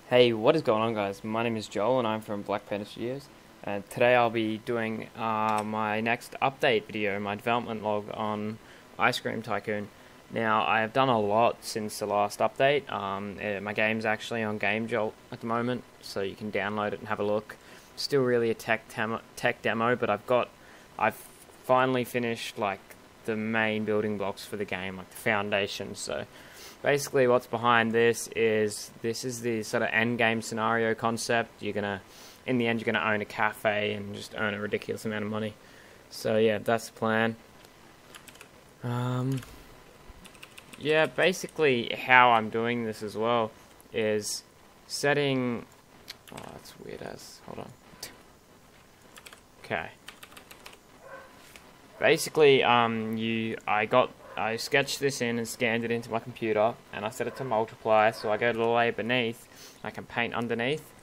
Hey, what is going on, guys? My name is Joel and I'm from Black Panda Studios, and today I'll be doing my next update video, my development log on Ice Cream Tycoon. Now, I have done a lot since the last update. My game's actually on Game Jolt at the moment, so you can download it and have a look. Still really a tech demo, but I've finally finished like the main building blocks for the game, like the foundation. So basically what's behind this is the sort of end game scenario concept. In the end, you're gonna own a cafe and just earn a ridiculous amount of money. So yeah, that's the plan. Yeah, basically how I'm doing this as well is setting. Oh, that's weird as. Hold on. Okay. Basically, I sketched this in and scanned it into my computer, and I set it to multiply, so I go to the layer beneath, I can paint underneath,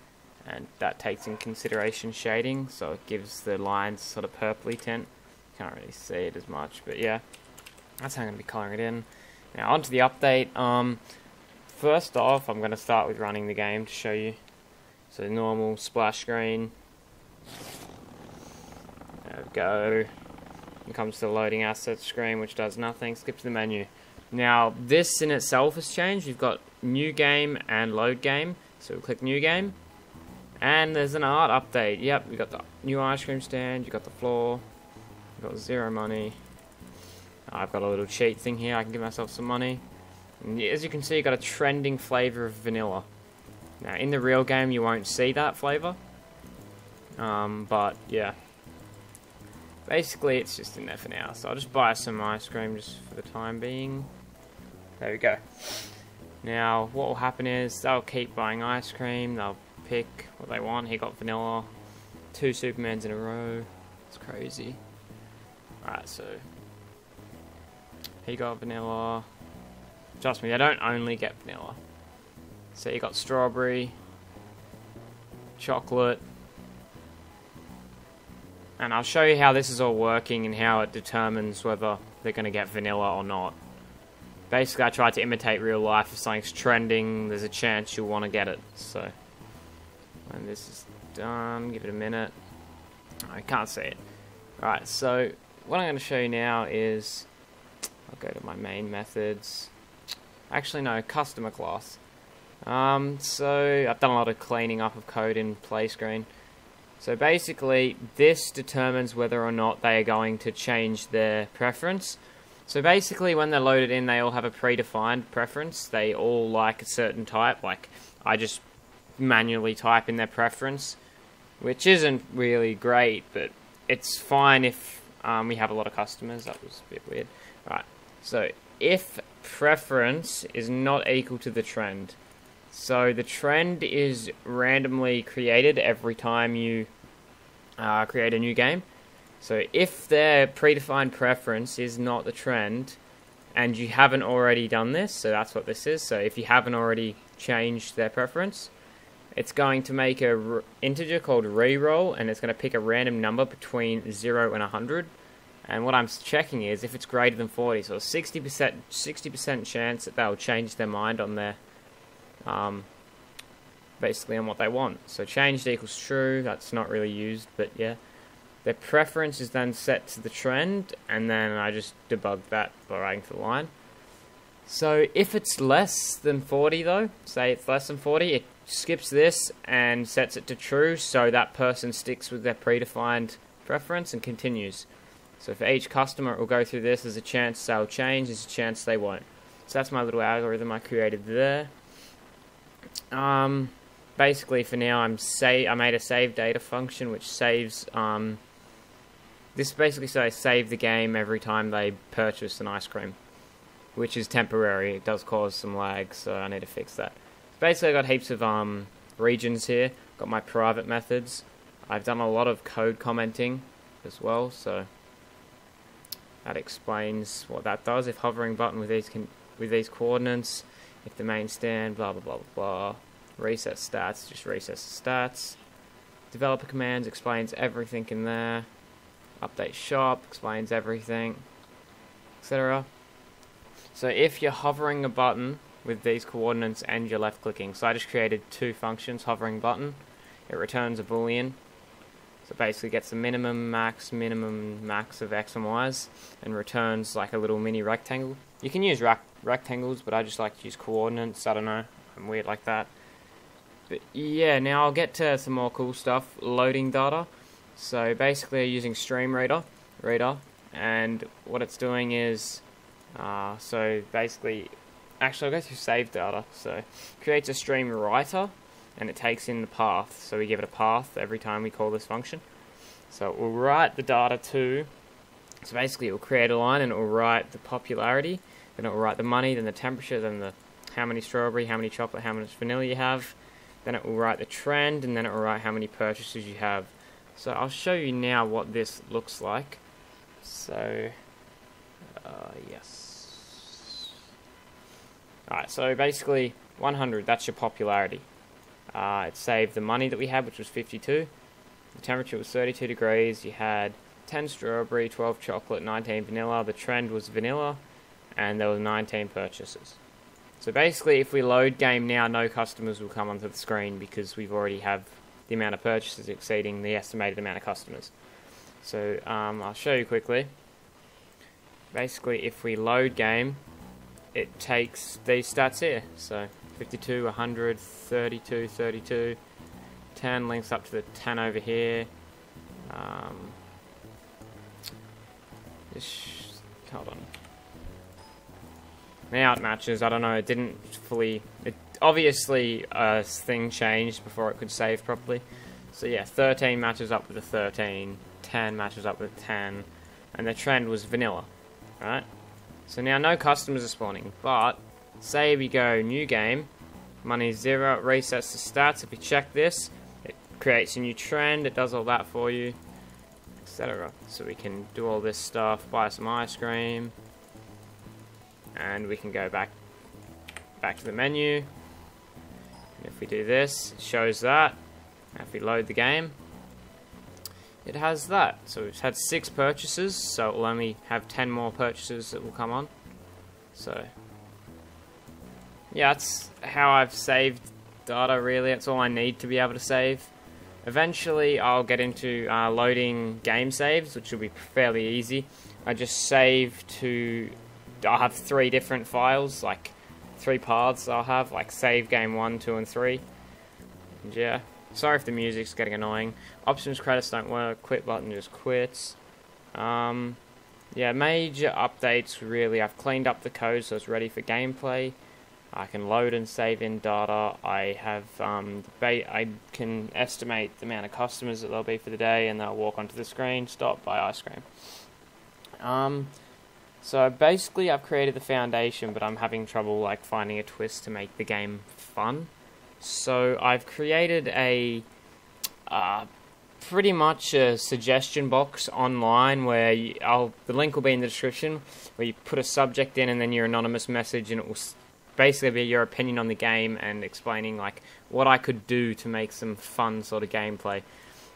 and that takes in consideration shading, so it gives the lines sort of purpley tint. Can't really see it as much, but yeah, that's how I'm going to be colouring it in. Now, onto the update. First off, I'm going to start with running the game to show you. So, normal splash screen. There we go. It comes to the loading assets screen, which does nothing. Skip to the menu. Now, this in itself has changed. You've got new game and load game. So we'll click new game. And there's an art update. Yep, we got the new ice cream stand. You got the floor. You got 0 money. I've got a little cheat thing here. I can give myself some money. And as you can see, you got a trending flavor of vanilla. Now, in the real game, you won't see that flavor. But yeah. Basically, it's just in there for now, so I'll just buy some ice cream just for the time being. There we go. Now, what will happen is they'll keep buying ice cream, they'll pick what they want. He got vanilla, 2 Supermans in a row. It's crazy. Alright, so he got vanilla. Trust me, they don't only get vanilla. So you got strawberry, chocolate. And I'll show you how this is all working and how it determines whether they're going to get vanilla or not. Basically, I tried to imitate real life. If something's trending, there's a chance you'll want to get it. So, when this is done, give it a minute. I can't see it. Alright, so what I'm going to show you now is, I'll go to my main methods. Actually, no, customer class. So, I've done a lot of cleaning up of code in play screen. So basically, this determines whether or not they are going to change their preference. So basically, when they're loaded in, they all have a predefined preference. They all like a certain type. Like, I just manually type in their preference, which isn't really great, but it's fine if we have a lot of customers. That was a bit weird. Right, so if preference is not equal to the trend, so the trend is randomly created every time you create a new game. So if their predefined preference is not the trend, and you haven't already done this, so that's what this is. So if you haven't already changed their preference, it's going to make a integer called reroll, and it's going to pick a random number between 0 and 100. And what I'm checking is if it's greater than 40, so a 60% chance that they'll change their mind on their basically on what they want. So changed equals true. That's not really used, but yeah. Their preference is then set to the trend, and then I just debug that by writing for the line. So if it's less than 40 though, say it's less than 40, it skips this and sets it to true, so that person sticks with their predefined preference and continues. So for each customer, it will go through this. There's a chance they'll change, there's a chance they won't. So that's my little algorithm I created there. Basically, for now, I made a save data function which saves. This basically says I save the game every time they purchase an ice cream, which is temporary. It does cause some lag, so I need to fix that. Basically, I got heaps of regions here. Got my private methods. I've done a lot of code commenting as well, so that explains what that does. If hovering button with these coordinates, if the main stand, blah blah blah blah blah. Reset stats, just resets the stats. Developer commands explains everything in there. Update shop explains everything, etc. So if you're hovering a button with these coordinates and you're left clicking. So I just created two functions, hovering button. It returns a boolean. So basically gets the minimum, max of x and y's, and returns like a little mini rectangle. You can use rectangles, but I just like to use coordinates. I don't know, I'm weird like that. But yeah, now I'll get to some more cool stuff. Loading data. So basically using stream reader, and what it's doing is, so basically, actually I'll go through save data. So it creates a stream writer, and it takes in the path. So we give it a path every time we call this function. So it will write the data to, so basically it will create a line and it will write the popularity, then it will write the money, then the temperature, then the how many strawberry, how many chocolate, how much vanilla you have, then it will write the trend, and then it will write how many purchases you have. So I'll show you now what this looks like. So, yes. Alright, so basically 100, that's your popularity. It saved the money that we had, which was 52. The temperature was 32 degrees. You had 10 strawberry, 12 chocolate, 19 vanilla. The trend was vanilla, and there were 19 purchases. So basically, if we load game now, no customers will come onto the screen because we've already have the amount of purchases exceeding the estimated amount of customers. So I'll show you quickly. Basically, if we load game, it takes these stats here. So 52, 100, 32, 32, 10 links up to the 10 over here. Hold on. Now it matches. I don't know. It didn't fully. Obviously, a thing changed before it could save properly. So yeah, 13 matches up with a 13, 10 matches up with 10, and the trend was vanilla, right? So now no customers are spawning, but say we go new game, money 0, it resets the stats. If we check this, it creates a new trend. It does all that for you, etc. So we can do all this stuff, buy some ice cream, and we can go back to the menu. And if we do this, it shows that. If we load the game, it has that. So we've had 6 purchases, so it will only have 10 more purchases that will come on. So yeah, that's how I've saved data, really. That's all I need to be able to save. Eventually I'll get into loading game saves, which will be fairly easy. I just save to, I'll have 3 different files, like 3 paths I'll have, like save game 1, 2 and 3. And yeah, sorry if the music's getting annoying. Options credits don't work, quit button just quits. Yeah, major updates really. I've cleaned up the code so it's ready for gameplay. I can load and save in data. I have I can estimate the amount of customers that there'll be for the day, and they'll walk onto the screen, stop, buy ice cream. So basically I've created the foundation, but I'm having trouble like finding a twist to make the game fun. So I've created a pretty much a suggestion box online where the link will be in the description, where you put a subject in and then your anonymous message, and it will basically be your opinion on the game and explaining like what I could do to make some fun sort of gameplay.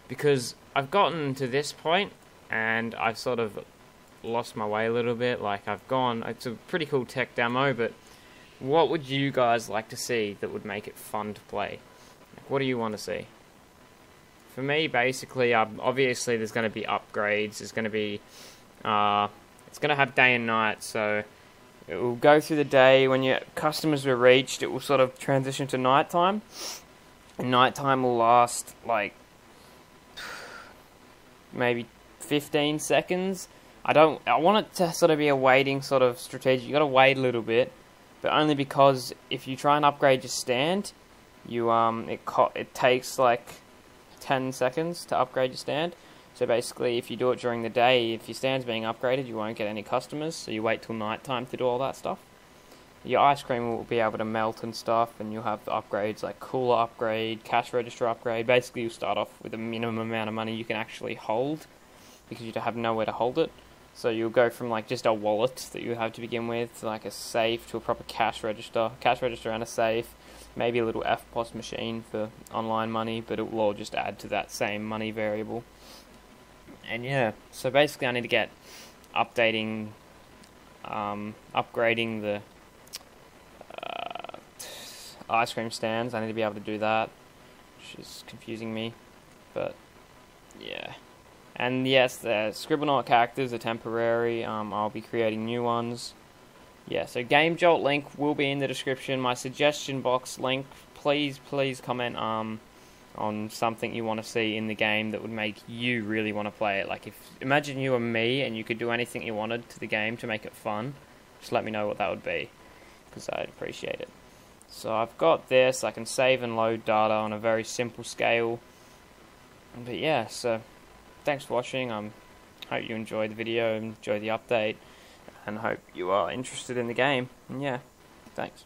Because I've gotten to this point and I've sort of lost my way a little bit. Like it's a pretty cool tech demo, but what would you guys like to see that would make it fun to play? Like, what do you want to see? For me, basically, obviously there's going to be upgrades. There's going to be, it's going to have day and night. So it will go through the day. When your customers are reached, it will sort of transition to nighttime. And nighttime will last like maybe 15 seconds. I want it to sort of be a waiting sort of strategy. You got to wait a little bit, but only because if you try and upgrade your stand, it takes like 10 seconds to upgrade your stand. So basically, if you do it during the day, if your stand's being upgraded, you won't get any customers. So you wait till night time to do all that stuff. Your ice cream will be able to melt and stuff, and you'll have the upgrades like cooler upgrade, cash register upgrade. Basically, you'll start off with a minimum amount of money you can actually hold, because you have nowhere to hold it. So you'll go from like just a wallet that you have to begin with, to like a safe, to a proper cash register and a safe, maybe a little FPOS machine for online money, but it will all just add to that same money variable. And yeah, so basically I need to get upgrading the ice cream stands. I need to be able to do that, which is confusing me, but yeah. And yes, the Scribblenauts characters are temporary. I'll be creating new ones. Yeah, so Game Jolt link will be in the description. My suggestion box link, please comment on something you want to see in the game that would make you really want to play it. Like, imagine you were me and you could do anything you wanted to the game to make it fun. Just let me know what that would be, because I'd appreciate it. So I've got this. I can save and load data on a very simple scale. But yeah, so thanks for watching. Hope you enjoyed the video and enjoyed the update, and hope you are interested in the game. And yeah, thanks.